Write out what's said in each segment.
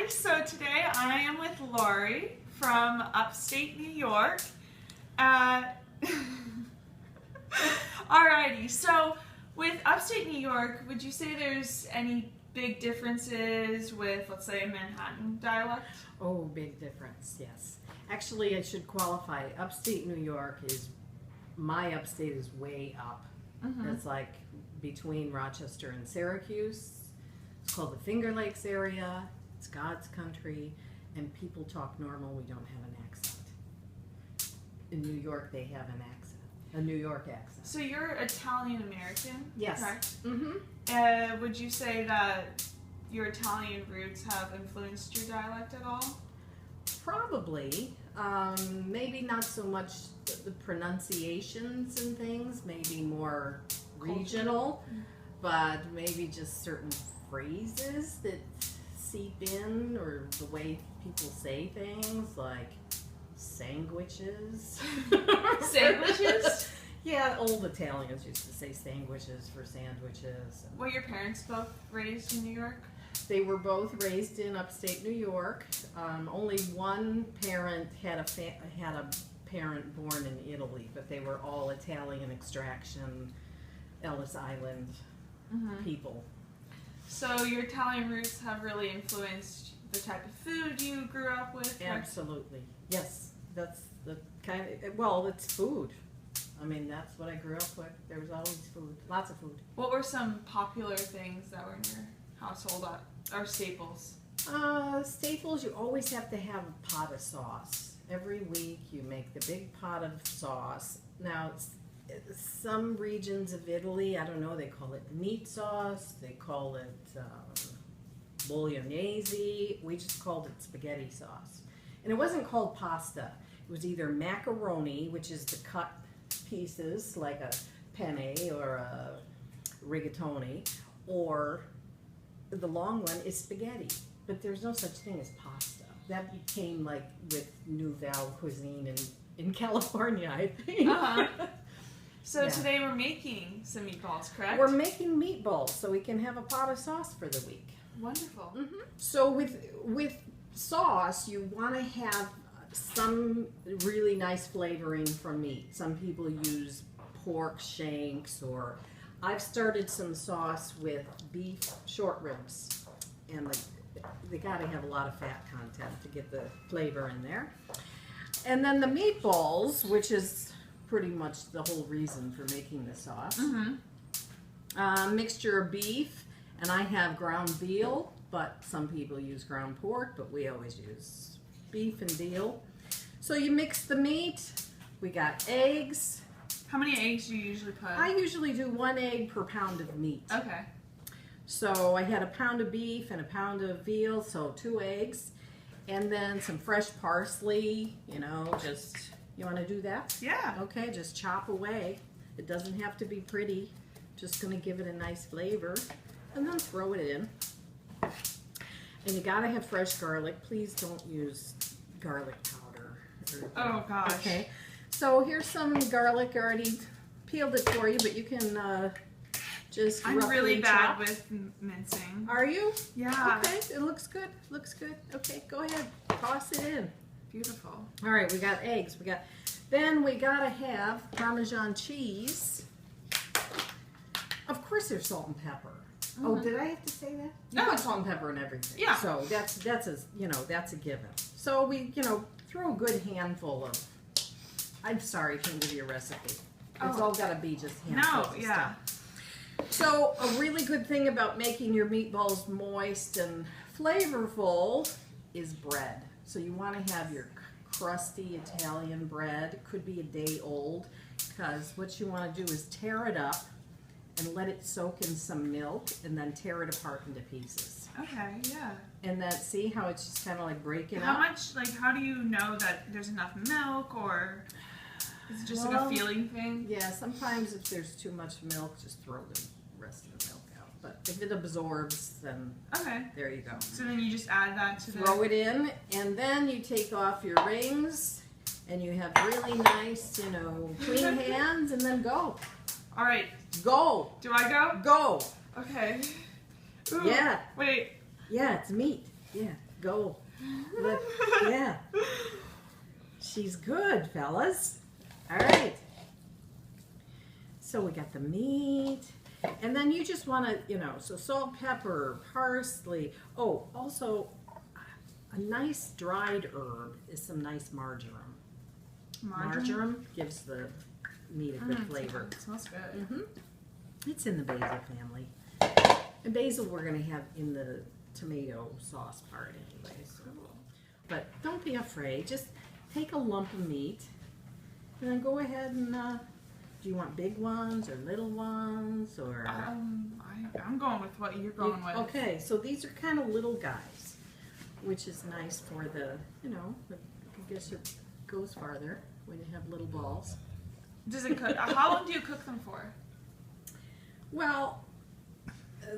So today I am with Lori from upstate New York. Alrighty, so with upstate New York, would you say there's any big differences with, let's say, a Manhattan dialect? Oh, big difference, yes. Actually, I should qualify. Upstate New York my upstate is way up. Mm-hmm. It's like between Rochester and Syracuse. It's called the Finger Lakes area. It's God's country, and people talk normal. We don't have an accent. In New York, they have an accent, a New York accent. So you're Italian American, Yes. correct? Mm-hmm. Would you say that your Italian roots have influenced your dialect at all? Probably. Maybe not so much the pronunciations and things, maybe more regional, but maybe just certain phrases that seep in, or the way people say things, like sandwiches. Sandwiches? Yeah, old Italians used to say sandwiches for sandwiches. Were your parents both raised in New York? They were both raised in upstate New York. Only one parent had a parent born in Italy, but they were all Italian extraction, Ellis Island people. So your Italian roots have really influenced the type of food you grew up with? absolutely, yes. That's the kind of, well, it's food. I mean, that's what I grew up with. There was always food, lots of food. What were some popular things that were in your household or staples? Staples, you always have to have a pot of sauce. Every week you make the big pot of sauce. Now, some regions of Italy, I don't know, they call it meat sauce, they call it bolognese. We just called it spaghetti sauce. And it wasn't called pasta. It was either macaroni, which is the cut pieces like a penne or a rigatoni, or the long one is spaghetti. But there's no such thing as pasta. That became like with Nouvelle cuisine in California, I think. So today we're making some meatballs, correct? We're making meatballs so we can have a pot of sauce for the week. Wonderful. So with sauce, you want to have some really nice flavoring from meat. Some people use pork shanks, or I've started some sauce with beef short ribs, and they got to have a lot of fat content to get the flavor in there. And then the meatballs, which is pretty much the whole reason for making the sauce. Mixture of beef, and I have ground veal, but some people use ground pork, but we always use beef and veal. So you mix the meat. We got eggs. How many eggs do you usually put? I usually do 1 egg per pound of meat. Okay. So I had a pound of beef and a pound of veal, so 2 eggs. And then some fresh parsley, you want to do that? Yeah. Okay, just chop away. It doesn't have to be pretty. Just going to give it a nice flavor. And then throw it in. And you got to have fresh garlic. Please don't use garlic powder. Oh, gosh. Okay. So here's some garlic. I already peeled it for you, but you can just I'm roughly really bad chop. with mincing. Are you? Yeah. Okay, it looks good. Looks good. Okay, go ahead. Toss it in. Beautiful. All right, we got eggs. Then we gotta have Parmesan cheese. Of course, there's salt and pepper. Oh, did I have to say that? You put salt and pepper in everything. Yeah. So that's a given. So we throw a good handful of. I'm sorry, I can't give you a recipe. It's all gotta be just handfuls of stuff. So a really good thing about making your meatballs moist and flavorful is bread. So you want to have your crusty Italian bread. It could be a day old, because what you want to do is tear it up and let it soak in some milk, and then tear it apart into pieces. Okay, yeah. And then see how it's just kind of like breaking How up? much, how do you know that there's enough milk, or is it just like a feeling thing? Yeah, sometimes if there's too much milk, just throw the rest of the milk out. But if it absorbs, then there you go. So then you just add that to Throw it in, and then you take off your rings, and you have really nice, clean hands, and then go. All right. Go. Do I go? Go. Okay. Ooh, Yeah. Wait. Yeah, it's meat. Yeah. Go. Yeah. She's good, fellas. All right. So we got the meat. And then you just want to, so salt, pepper, parsley. Oh, also a nice dried herb is some nice marjoram. Marjoram gives the meat a good flavor. It smells good. Mm-hmm. It's in the basil family. And basil we're going to have in the tomato sauce part anyway. So. But don't be afraid. Just take a lump of meat and then go ahead and, do you want big ones or little ones or? I'm going with what you're going with. Okay, so these are kind of little guys, which is nice for the, I guess it goes farther when you have little balls. Does it cook? How long do you cook them for? Well,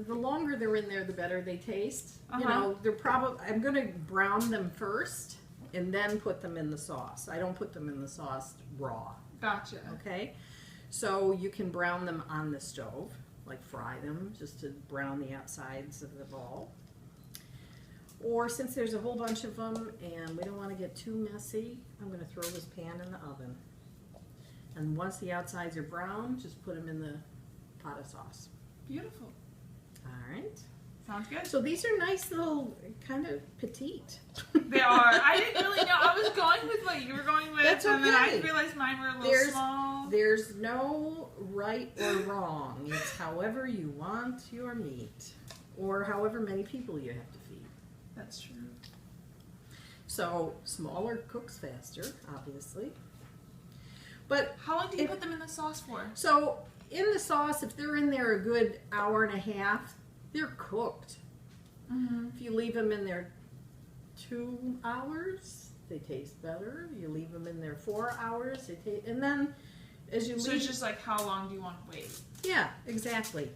the longer they're in there, the better they taste. Uh-huh. They're probably, I'm going to brown them first and then put them in the sauce. I don't put them in the sauce raw. Gotcha. Okay, so you can brown them on the stove, like fry them just to brown the outsides of the ball. Or since there's a whole bunch of them and we don't want to get too messy, I'm going to throw this pan in the oven. And once the outsides are brown, just put them in the pot of sauce. Beautiful. All right. Sounds good. So these are nice little, kind of petite. They are. I didn't really know. I was going with what you were going with. That's okay. And then I realized mine were a little small. There's no right or wrong. It's however you want your meat. Or however many people you have to feed. That's true. So smaller cooks faster, obviously. But how long do you put them in the sauce for? So in the sauce, if they're in there a good hour and a half, they're cooked. Mm-hmm. If you leave them in there 2 hours, they taste better. You leave them in there 4 hours, they taste, and then as you leave. So it's just like how long do you want to wait? Yeah, exactly.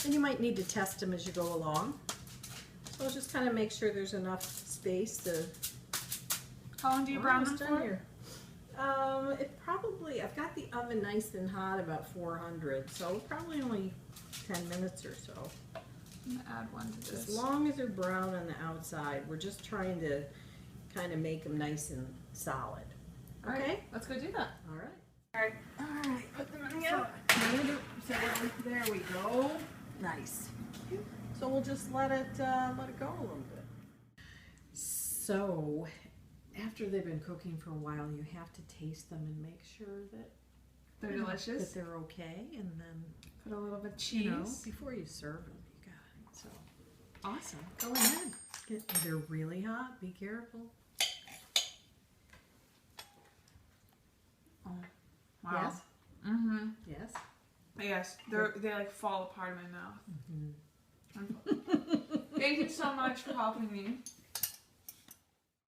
And you might need to test them as you go along. So just kind of make sure there's enough space to. How long do you brown them for? Here. I've got the oven nice and hot, about 400, so probably only 10 minutes or so. I'm going to add one to this. As long as they're brown on the outside, we're just trying to kind of make them nice and solid. Okay? All right, let's go do that. All right. All right, put them in the So, oven. there we go. Nice. So we'll just let it go a little bit. So after they've been cooking for a while, you have to taste them and make sure that they're delicious. That they're okay, and then put a little bit of cheese before you serve them. You got it. So awesome. Go ahead. They're really hot. Be careful. Oh, wow. Yes. Mm-hmm. Yes. Yes. They like fall apart in my mouth. Mm-hmm. Thank you so much for helping me.